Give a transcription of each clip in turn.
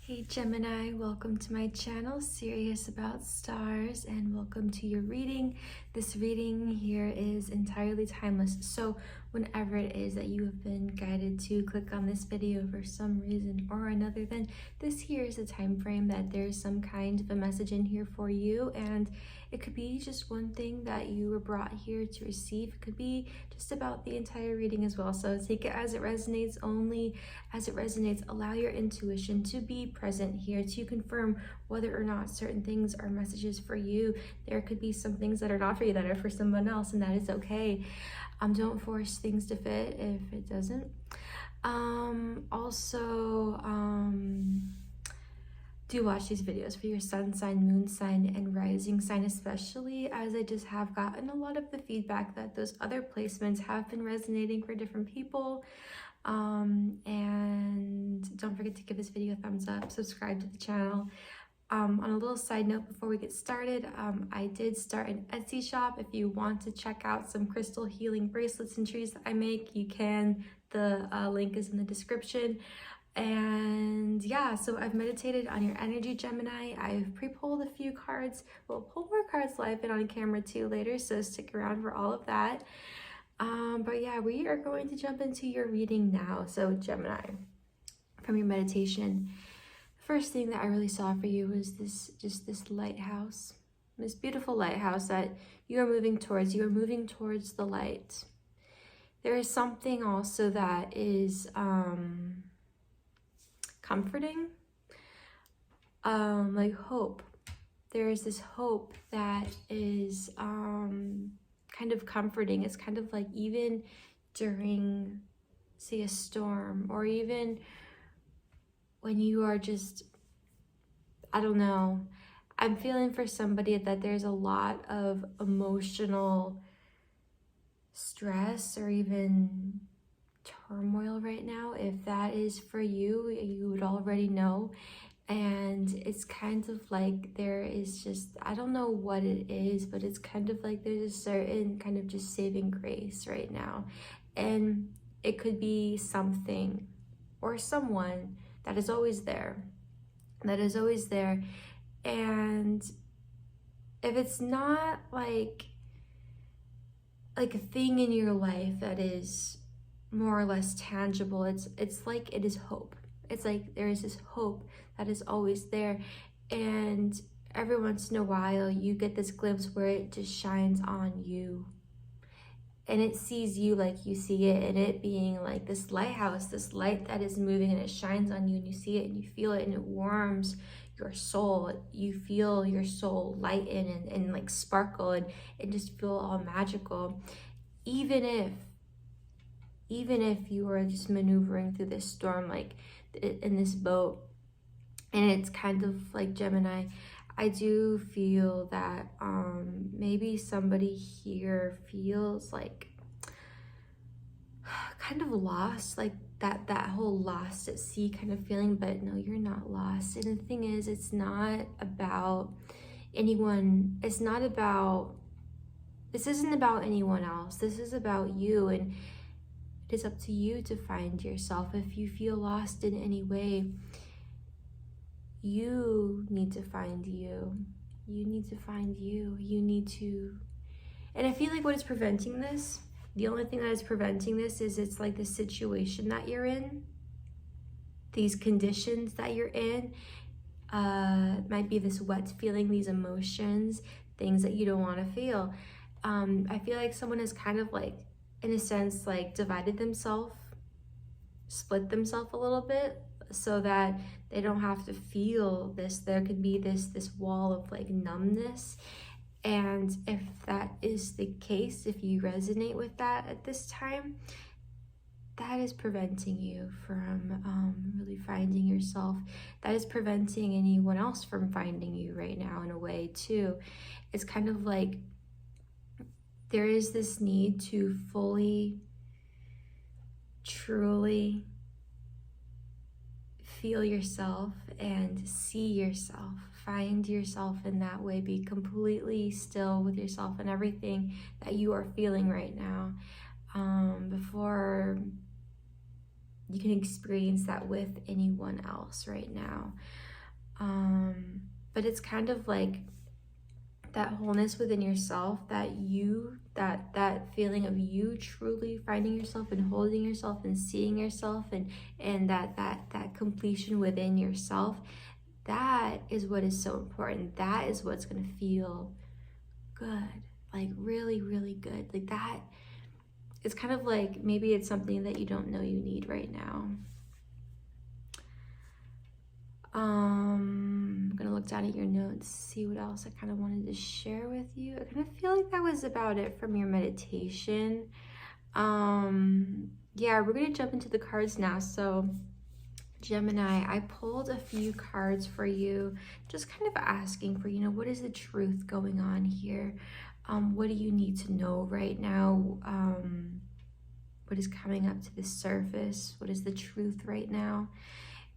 Hey Gemini, welcome to my channel, Serious About Stars, and welcome to your reading. This reading here is entirely timeless, so whenever it is that you have been guided to click on this video for some reason or another, then this here is a time frame that there's some kind of a message in here for you, and it could be just one thing that you were brought here to receive. It could be just about the entire reading as well, so take it as it resonates, only as it resonates. Allow your intuition to be present here to confirm whether or not certain things are messages for you. There could be some things that are not for you, that are for someone else, and that is okay. Don't force things to fit if it doesn't. Do watch these videos for your sun sign, moon sign, and rising sign, especially as I just have gotten a lot of the feedback that those other placements have been resonating for different people. And don't forget to give this video a thumbs up, subscribe to the channel. On a little side note before we get started, I did start an Etsy shop. If you want to check out some crystal healing bracelets and trees that I make, you can. The link is in the description. And yeah, so I've meditated on your energy, Gemini. I've pre-pulled a few cards. We'll pull more cards live and on camera too later, so stick around for all of that. But yeah, we are going to jump into your reading now. So Gemini, from your meditation, the first thing that I really saw for you was this lighthouse, this beautiful lighthouse that you are moving towards. You are moving towards the light. There is something also that is comforting, like hope. There is this hope that is kind of comforting. It's kind of like even during, say, a storm, or even when you are just, I don't know, I'm feeling for somebody that there's a lot of emotional stress or even turmoil right now. If that is for you, you would already know. And it's kind of like there is just, I don't know what it is, but it's kind of like there's a certain kind of just saving grace right now. And it could be something or someone that is always there, And if it's not like a thing in your life that is more or less tangible, it's like it is hope. It's like there is this hope that is always there, and every once in a while you get this glimpse where it just shines on you, and it sees you like you see it, and it being like this lighthouse, this light that is moving, and it shines on you, and you see it and you feel it, and it warms your soul. You feel your soul lighten and like sparkle and just feel all magical, even if you are just maneuvering through this storm, like in this boat. And it's kind of like, Gemini, I do feel that maybe somebody here feels like kind of lost, like that whole lost at sea kind of feeling. But no, you're not lost. And the thing is, it's not about anyone. This isn't about anyone else. This is about you, and it is up to you to find yourself. If you feel lost in any way, you need to find you. You need to find you. You need to. And I feel like what is preventing this, the only thing that is preventing this is it's like the situation that you're in, these conditions that you're in, might be this wet feeling, these emotions, things that you don't want to feel. I feel like someone is kind of like, in a sense, like divided themselves, split themselves a little bit, so that they don't have to feel this. There could be this wall of like numbness. And if that is the case, if you resonate with that at this time, that is preventing you from really finding yourself. That is preventing anyone else from finding you right now, in a way too. It's kind of like there is this need to fully, truly feel yourself and see yourself, find yourself in that way, be completely still with yourself and everything that you are feeling right now, before you can experience that with anyone else right now. But it's kind of like that wholeness within yourself, that feeling of you truly finding yourself and holding yourself and seeing yourself, and that completion within yourself. That is what is so important. That is what's going to feel good, like really, really good. Like that, it's kind of like maybe it's something that you don't know you need right now. I'm gonna look down at your notes, see what else I kind of wanted to share with you. I kind of feel like that was about it from your meditation. Yeah, we're gonna jump into the cards now. So Gemini, I pulled a few cards for you, just kind of asking for, what is the truth going on here? What do you need to know right now? What is coming up to the surface? What is the truth right now?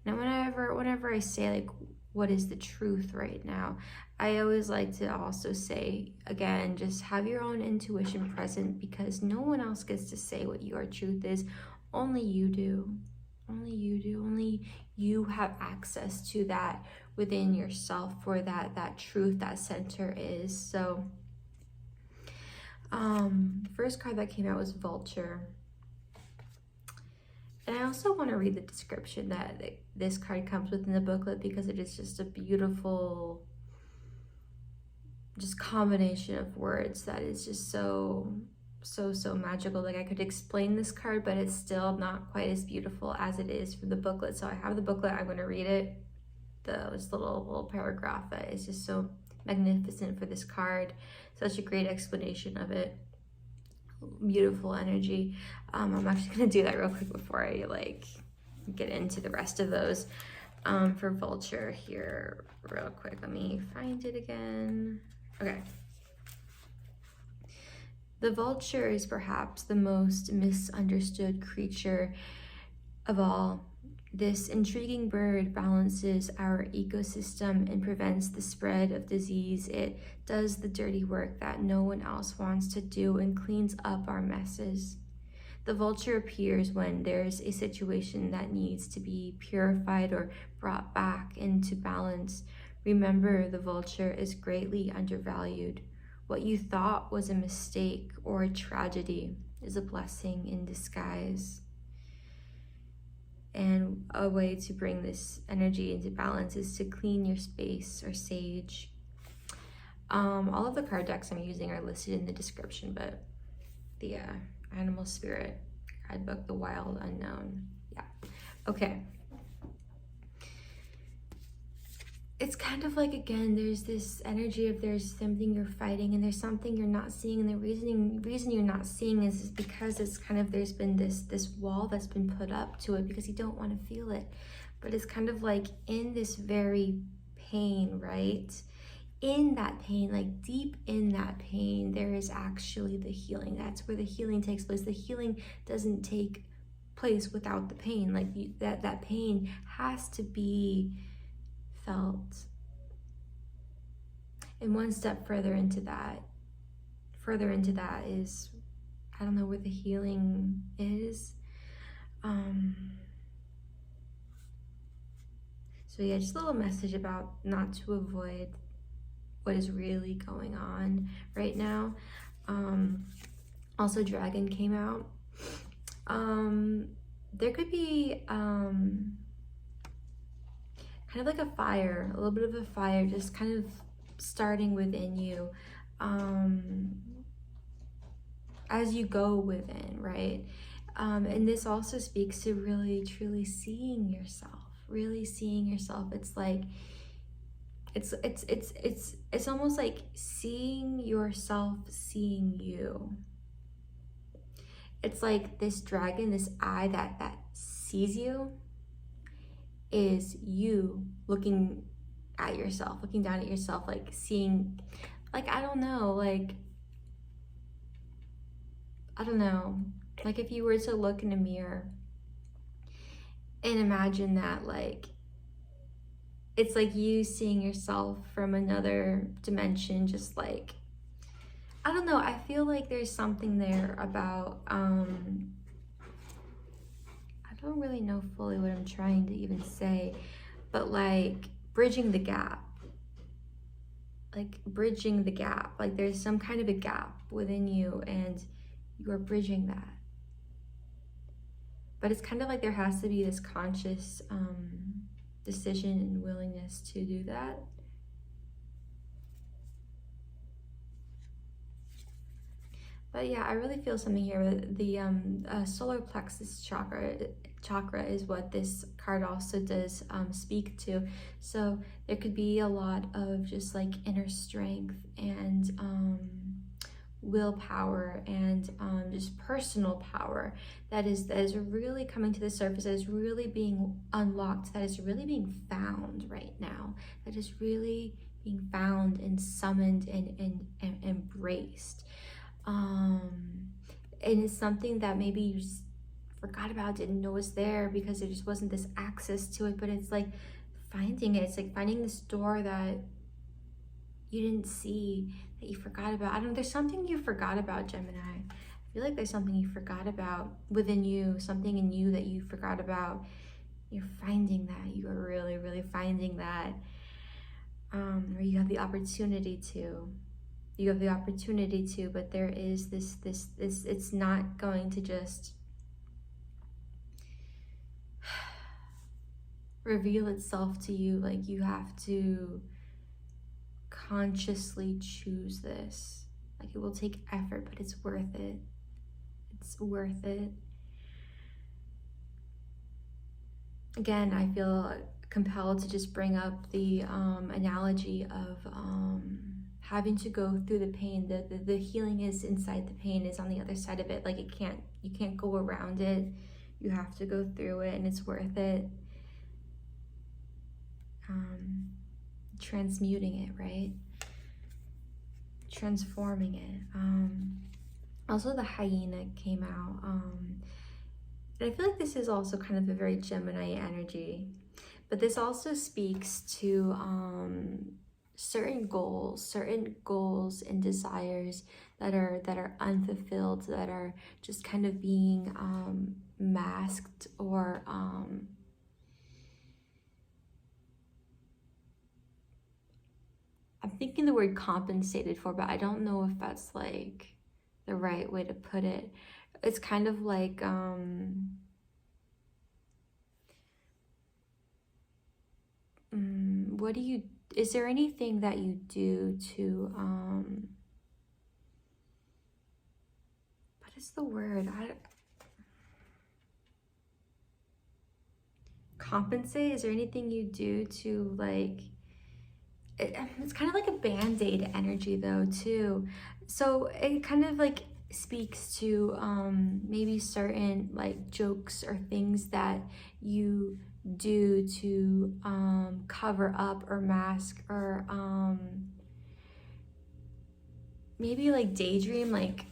Now, whenever I say, like, what is the truth right now, I always like to also say, again, just have your own intuition present, because no one else gets to say what your truth is. Only you do. Only you do. Only you have access to that within yourself, for that truth, that center is. So, the first card that came out was Vulture. And I also want to read the description that this card comes with in the booklet, because it is just a beautiful, just combination of words that is just so magical. Like, I could explain this card, but it's still not quite as beautiful as it is from the booklet. So I have the booklet. I'm going to read it. This little paragraph that is just so magnificent for this card. Such a great explanation of it. Beautiful energy. I'm actually gonna do that real quick before I get into the rest of those. For Vulture here, real quick, let me find it again. Okay. The vulture is perhaps the most misunderstood creature of all. This intriguing bird balances our ecosystem and prevents the spread of disease. It does the dirty work that no one else wants to do and cleans up our messes. The vulture appears when there's a situation that needs to be purified or brought back into balance. Remember, the vulture is greatly undervalued. What you thought was a mistake or a tragedy is a blessing in disguise. And a way to bring this energy into balance is to clean your space or sage. All of the card decks I'm using are listed in the description, but the Animal Spirit Guidebook, The Wild Unknown. Yeah. Okay. It's kind of like, again, there's this energy of there's something you're fighting and there's something you're not seeing, and the reason you're not seeing is because it's kind of, there's been this wall that's been put up to it because you don't want to feel it. But it's kind of like in this very pain, right? In that pain, like deep in that pain, there is actually the healing. That's where the healing takes place. The healing doesn't take place without the pain. Like that pain has to be felt. And one step further into that is, I don't know where the healing is. So yeah, just a little message about not to avoid what is really going on right now. Also, Dragon came out. There could be kind of like a fire, a little bit of a fire, just kind of starting within you as you go within, right? And this also speaks to really, truly seeing yourself, really seeing yourself. It's like, it's almost like seeing yourself, seeing you. It's like this dragon, this eye that sees you, is you looking at yourself, looking down at yourself, like seeing, like, I don't know, like if you were to look in a mirror and imagine that, like, it's like you seeing yourself from another dimension, just like, I don't know, I feel like there's something there about, I don't really know fully what I'm trying to even say, but like bridging the gap. Like bridging the gap. Like there's some kind of a gap within you and you are bridging that. But it's kind of like there has to be this conscious decision and willingness to do that. But yeah, I really feel something here. The solar plexus chakra is what this card also does speak to. So there could be a lot of just like inner strength and willpower and just personal power that is really coming to the surface, that is really being unlocked, that is really being found right now, that is really being found and summoned and embraced. And it's something that maybe you just forgot about, didn't know was there because there just wasn't this access to it, but it's like finding it. It's like finding this door that you didn't see, that you forgot about. I don't know, there's something you forgot about, Gemini. I feel like there's something you forgot about within you, something in you that you forgot about. You're finding that. You are really, really finding that. Or you have the opportunity to. You have the opportunity to, but there is this, it's not going to just reveal itself to you. Like you have to consciously choose this. Like it will take effort, but it's worth it. It's worth it. Again, I feel compelled to just bring up the analogy of having to go through the pain. The healing is inside the pain, is on the other side of it. Like you can't go around it. You have to go through it, and it's worth it. Transmuting it, right? Transforming it. Also the hyena came out. And I feel like this is also kind of a very Gemini energy, but this also speaks to certain goals and desires that are unfulfilled, that are just kind of being masked or I'm thinking the word compensated for, but I don't know if that's like the right way to put it. It's kind of like is there anything that you do to what is the word? Compensate? Is there anything you do to like it's kind of like a band-aid energy though too, so it kind of like speaks to maybe certain like jokes or things that you do to cover up or mask or maybe like daydream, like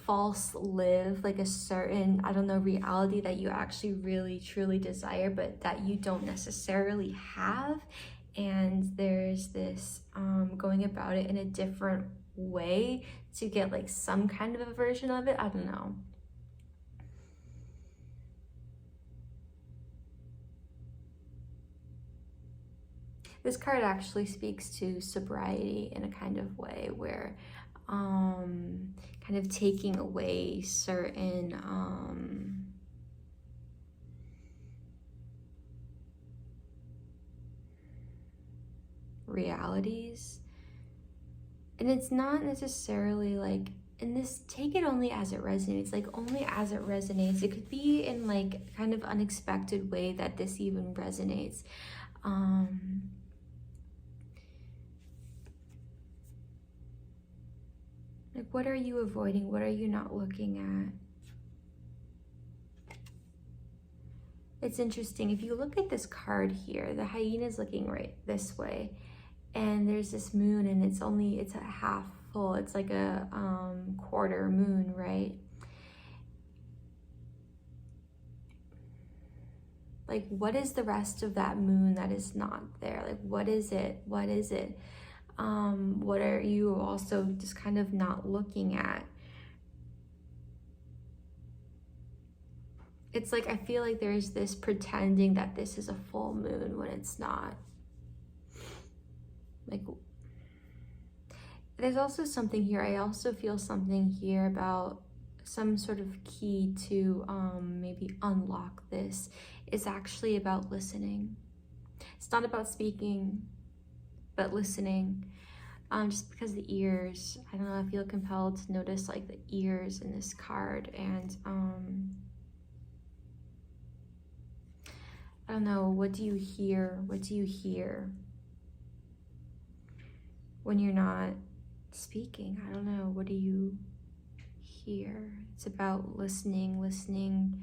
false live like a certain, I don't know, reality that you actually really truly desire but that you don't necessarily have. And there's this going about it in a different way to get like some kind of a version of it. I don't know. This card actually speaks to sobriety in a kind of way where kind of taking away certain realities. And it's not necessarily like, and this, take it only as it resonates, like only as it resonates. It could be in like kind of unexpected way that this even resonates. Like what are you avoiding? What are you not looking at? It's interesting. If you look at this card here, the hyena is looking right this way. And there's this moon and it's a half full. It's like a quarter moon, right? Like what is the rest of that moon that is not there? Like what is it? What is it? What are you also just kind of not looking at? it's like I feel like there's this pretending that this is a full moon when it's not. Like, there's also something here. I also feel something here about some sort of key to maybe unlock this. It's actually about listening. It's not about speaking, but listening. Just because the ears, I don't know, I feel compelled to notice like the ears in this card, and I don't know, what do you hear? What do you hear when you're not speaking? I don't know, what do you hear? It's about listening. Listening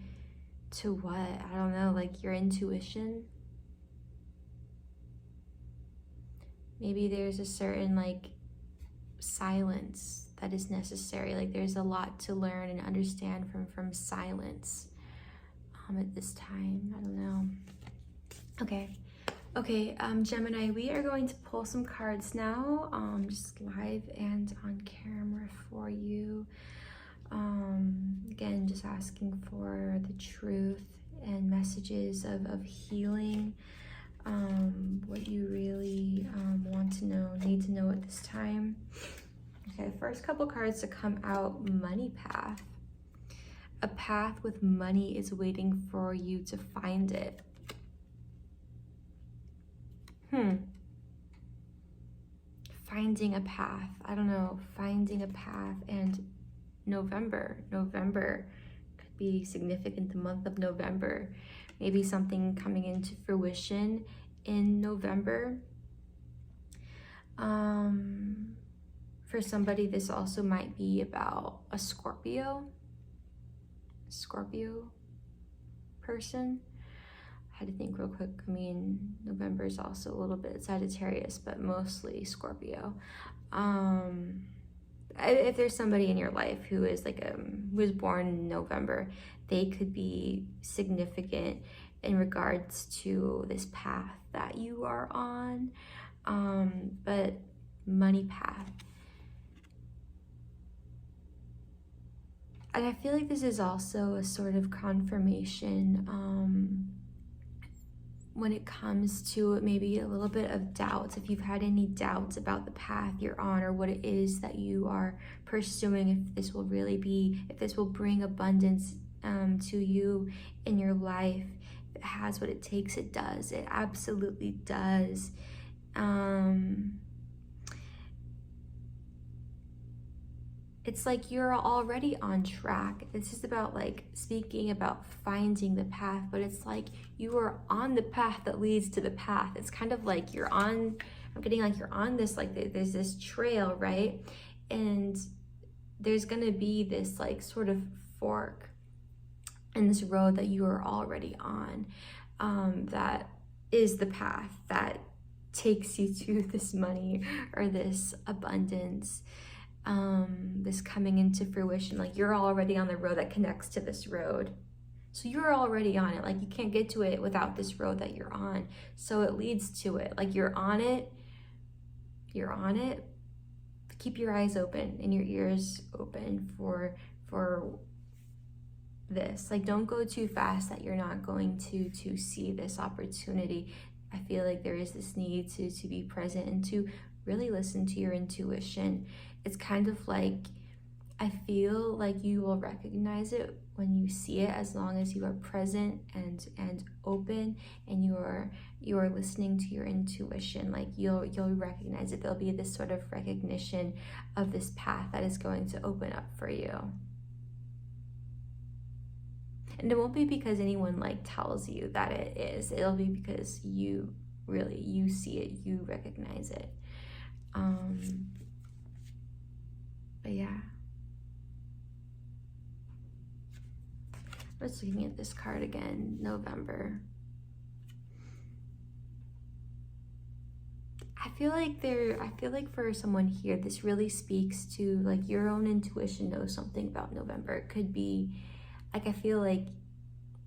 to what? I don't know, like your intuition. Maybe there's a certain like silence that is necessary. Like there's a lot to learn and understand from silence at this time. I don't know. Okay, Gemini, we are going to pull some cards now, just live and on camera for you. Again, just asking for the truth and messages of healing, what you really want to know, need to know at this time. Okay, first couple cards to come out, money path. A path with money is waiting for you to find it. Finding a path. I don't know, finding a path. And November could be significant, the month of November. Maybe something coming into fruition in November. For somebody, this also might be about a Scorpio person. I had to think real quick. I mean, November is also a little bit Sagittarius, but mostly Scorpio. If there's somebody in your life who is like who was born in November, they could be significant in regards to this path that you are on. But money path. And I feel like this is also a sort of confirmation when it comes to maybe a little bit of doubts. If you've had any doubts about the path you're on or what it is that you are pursuing, if this will really be, if this will bring abundance to you in your life, if it has what it takes, it does. It absolutely does. It's like you're already on track. This is about like speaking about finding the path, but it's like you are on the path that leads to the path. It's kind of like you're on, I'm getting like you're on this, like there's this trail, right? And there's gonna be this like sort of fork in this road that you are already on, that is the path that takes you to this money or this abundance. This coming into fruition. Like you're already on the road that connects to this road, so you're already on it. Like you can't get to it without this road that you're on, so it leads to it. Like you're on it, keep your eyes open and your ears open for this. Like don't go too fast that you're not going to see this opportunity. I feel like there is this need to be present and to really listen to your intuition. It's kind of like, I feel like you will recognize it when you see it, as long as you are present and open and you are listening to your intuition. Like you'll recognize it. There'll be this sort of recognition of this path that is going to open up for you. And it won't be because anyone like tells you that it is. It'll be because you see it, you recognize it. But yeah, I'm just looking at this card again, November. I feel like for someone here, this really speaks to like your own intuition knows something about November. It could be like, I feel like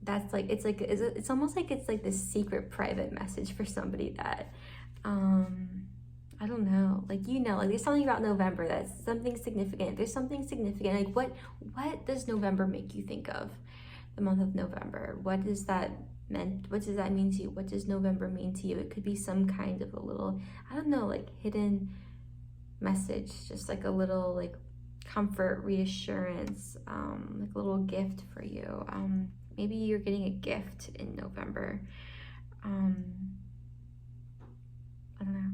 that's like, it's almost like it's like this secret private message for somebody that, I don't know, like, you know, like there's something about November that's something significant. There's something significant. Like what does November make you think of? the month of November. What does that mean to you? What does November mean to you? It could be some kind of a little, I don't know, like hidden message, just like a little like comfort, reassurance, like a little gift for you. Maybe you're getting a gift in November. I don't know.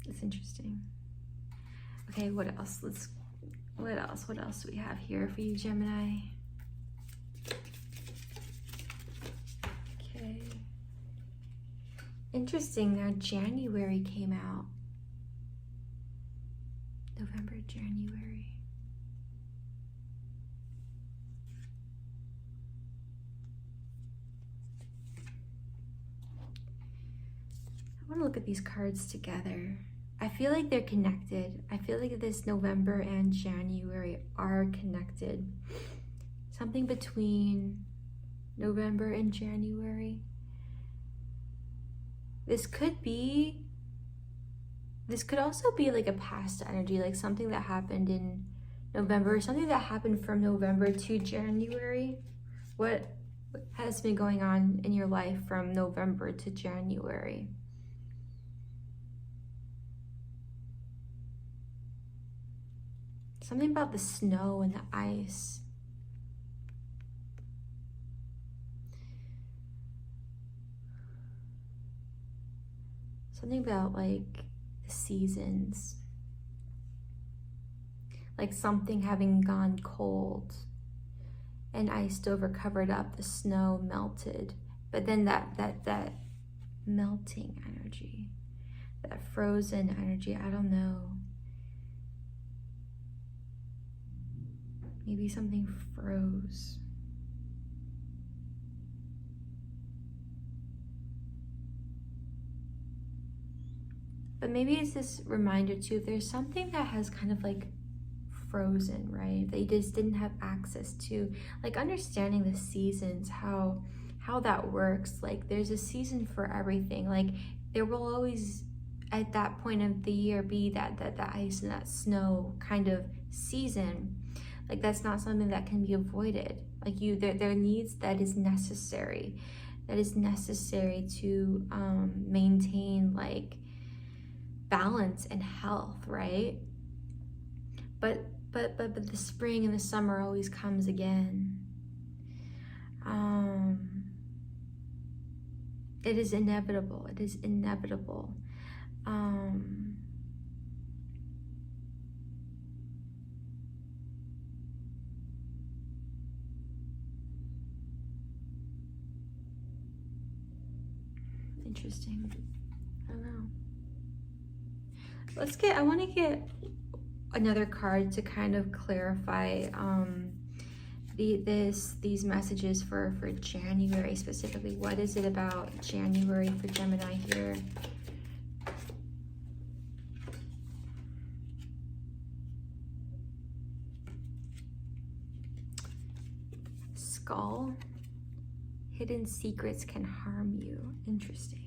It's interesting. Okay, what else? What else do we have here for you, Gemini? Okay. Interesting, now January came out. November, January. I want to look at these cards together. I feel like they're connected. I feel like this November and January are connected. Something between November and January. This could also be like a past energy, like something that happened in November, something that happened from November to January. What has been going on in your life from November to January? Something about the snow and the ice. Something about like the seasons. Like something having gone cold and iced over, covered up, the snow melted. But then that melting energy, that frozen energy, I don't know. Maybe something froze. But maybe it's this reminder too, if there's something that has kind of like frozen, right? That you just didn't have access to, like understanding the seasons, how that works. Like there's a season for everything. Like there will always at that point of the year be that ice and that snow kind of season. Like that's not something that can be avoided. Like there are needs that is necessary to maintain like balance and health, right? But the spring and the summer always comes again. It is inevitable. It is inevitable. Interesting. I don't know. I want to get another card to kind of clarify these messages for January specifically. What is it about January for Gemini here? Skull. Hidden secrets can harm you. Interesting.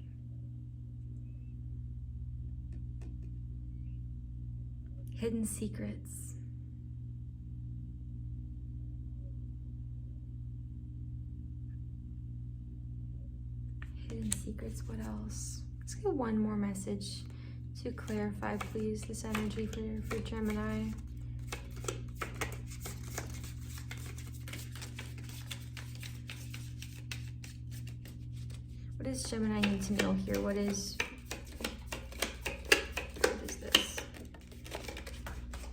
Hidden secrets. Hidden secrets, what else? Let's get one more message to clarify, please, this energy for Gemini. What does Gemini need to know here? What is this?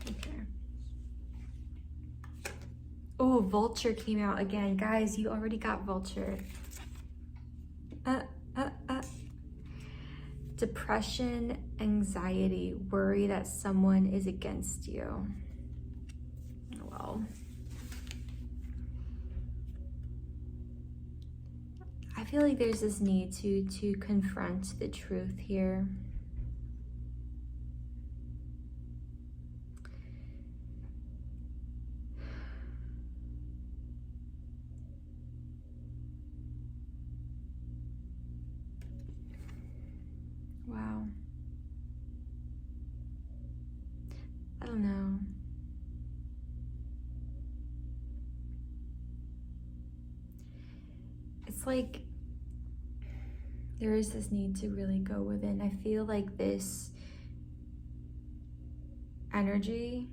Okay. Oh, Vulture came out again. Guys, you already got Vulture. Depression, anxiety, worry that someone is against you. Well, I feel like there's this need to confront the truth here. Wow. I don't know. it's like there is this need to really go within. I feel like this energy,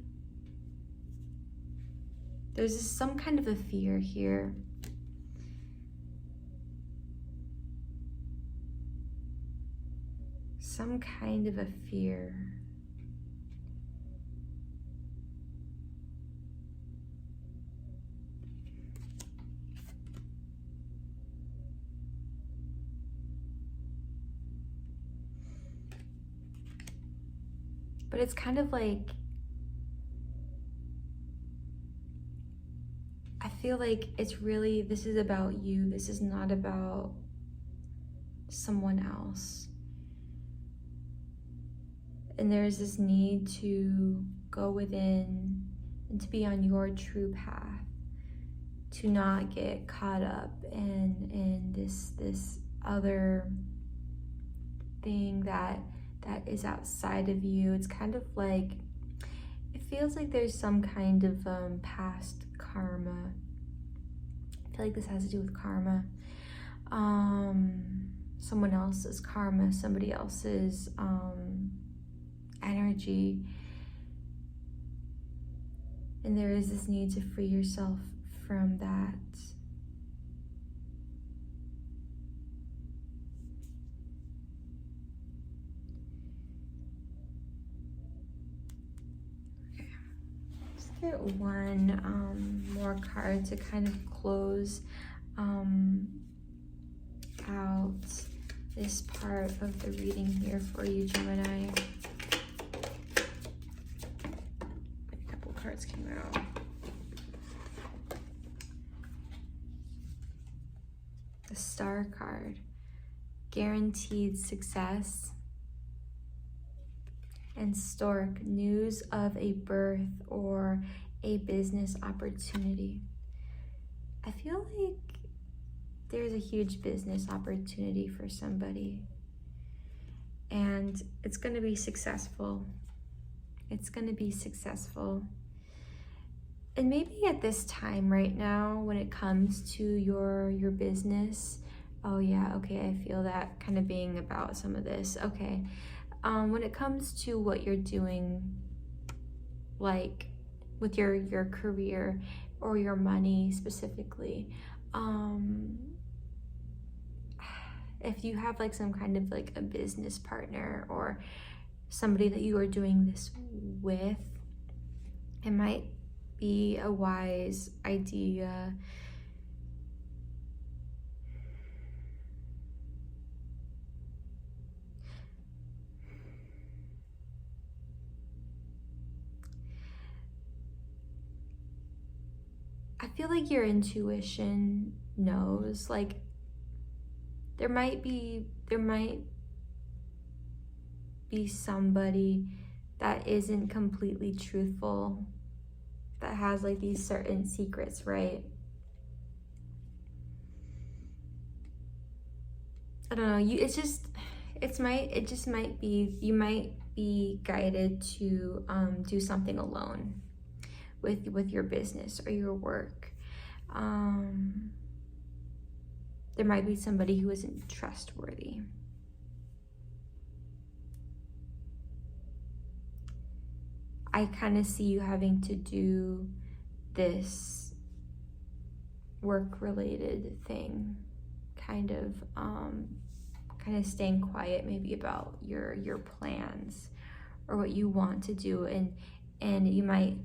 there's some kind of a fear here. Some kind of a fear. But it's kind of like, I feel like it's really, this is about you. This is not about someone else. And there's this need to go within and to be on your true path, to not get caught up in this other thing that is outside of you. It's kind of like, it feels like there's some kind of past karma. I feel like this has to do with karma. Someone else's karma, somebody else's energy. And there is this need to free yourself from that. Get one more card to kind of close out this part of the reading here for you, Gemini. A couple cards came out. The Star card, guaranteed success. And Stork, news of a birth or a business opportunity. I feel like there's a huge business opportunity for somebody, and it's going to be successful. It's going to be successful. And maybe at this time right now, when it comes to your business, oh yeah, okay, I feel that kind of being about some of this. Okay. When it comes to what you're doing, like with your career or your money specifically, if you have like some kind of like a business partner or somebody that you are doing this with, it might be a wise idea I feel like your intuition knows, like there might be somebody that isn't completely truthful, that has like these certain secrets, right? I don't know, it just might be, you might be guided to do something alone with your business or your work. There might be somebody who isn't trustworthy. I kind of see you having to do this work-related thing, kind of staying quiet maybe about your plans or what you want to do, and you might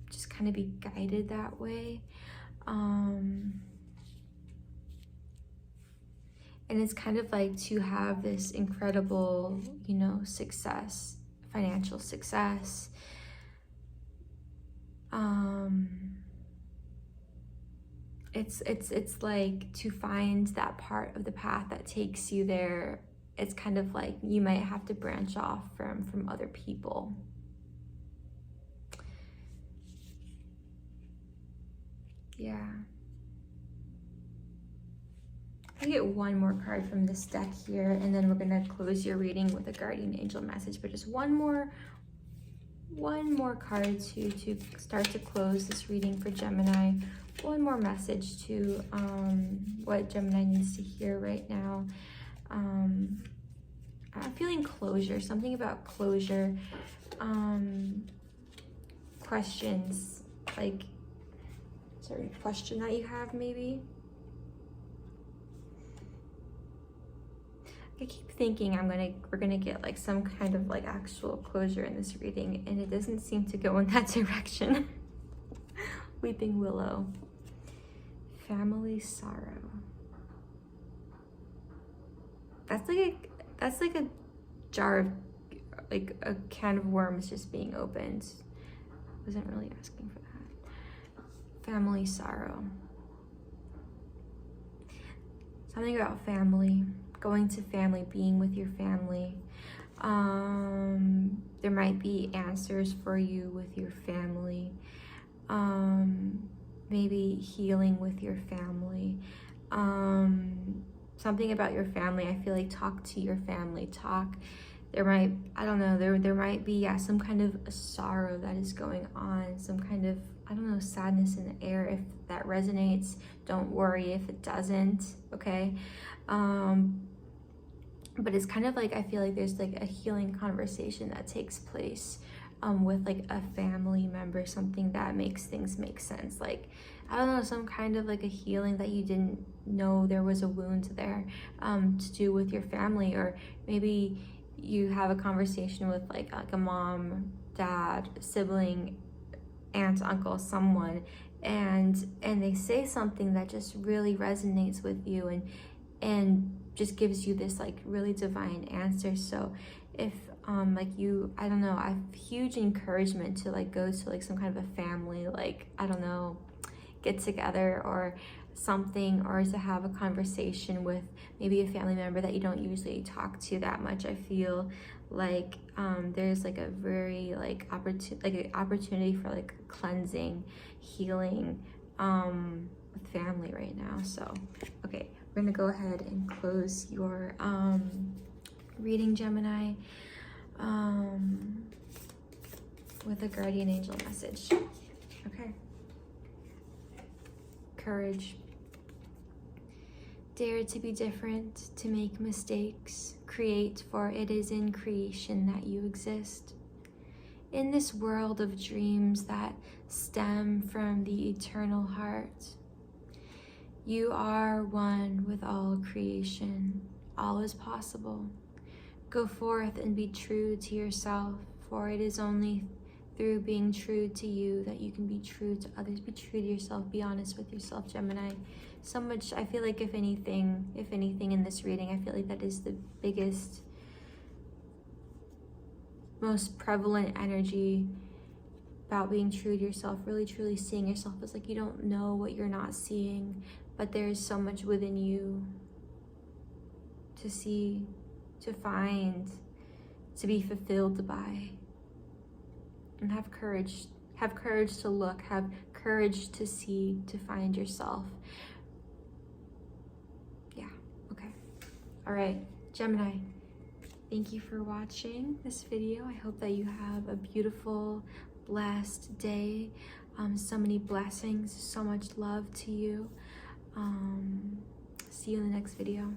just kind of be guided that way. And it's kind of like to have this incredible, success, financial success. It's like to find that part of the path that takes you there. It's kind of like you might have to branch off from other people. Yeah. I get one more card from this deck here, and then we're gonna close your reading with a guardian angel message, but just one more card to start to close this reading for Gemini. one more message to what Gemini needs to hear right now. I'm feeling closure, something about closure, questions, like, sorry, question that you have maybe. I keep thinking we're gonna get like some kind of like actual closure in this reading, and it doesn't seem to go in that direction. Weeping Willow. Family sorrow. That's like a jar of, like a can of worms just being opened. Wasn't really asking for that. Family sorrow. Something about family, going to family, being with your family. There might be answers for you with your family. Maybe healing with your family. Something about your family. I feel like talk to your family. There might, I don't know, there might be, yeah, some kind of a sorrow that is going on, some kind of, I don't know, sadness in the air. If that resonates, don't worry if it doesn't, okay? But it's kind of like, I feel like there's like a healing conversation that takes place with like a family member, something that makes things make sense. Like, I don't know, some kind of like a healing that you didn't know there was a wound there to do with your family. Or maybe you have a conversation with like a mom, dad, sibling, aunt, uncle, someone, and they say something that just really resonates with you and just gives you this like really divine answer. So if like you, I don't know, I have huge encouragement to like go to like some kind of a family, like, I don't know, get together or something, or to have a conversation with maybe a family member that you don't usually talk to that much. I feel like there's like a very like opportunity for like cleansing, healing with family right now. So okay, we're gonna go ahead and close your reading, Gemini, with a guardian angel message. Okay. Courage. Dare to be different, to make mistakes, create, for it is in creation that you exist. In this world of dreams that stem from the eternal heart, you are one with all creation. All is possible. Go forth and be true to yourself, for it is only through being true to you that you can be true to others. Be true to yourself. Be honest with yourself, Gemini. So much, I feel like if anything in this reading, I feel like that is the biggest, most prevalent energy about being true to yourself, really truly seeing yourself as like you don't know what you're not seeing, but there's so much within you to see, to find, to be fulfilled by. And have courage to look, have courage to see, to find yourself. Yeah, okay. All right, Gemini, thank you for watching this video. I hope that you have a beautiful, blessed day. So many blessings, so much love to you. See you in the next video.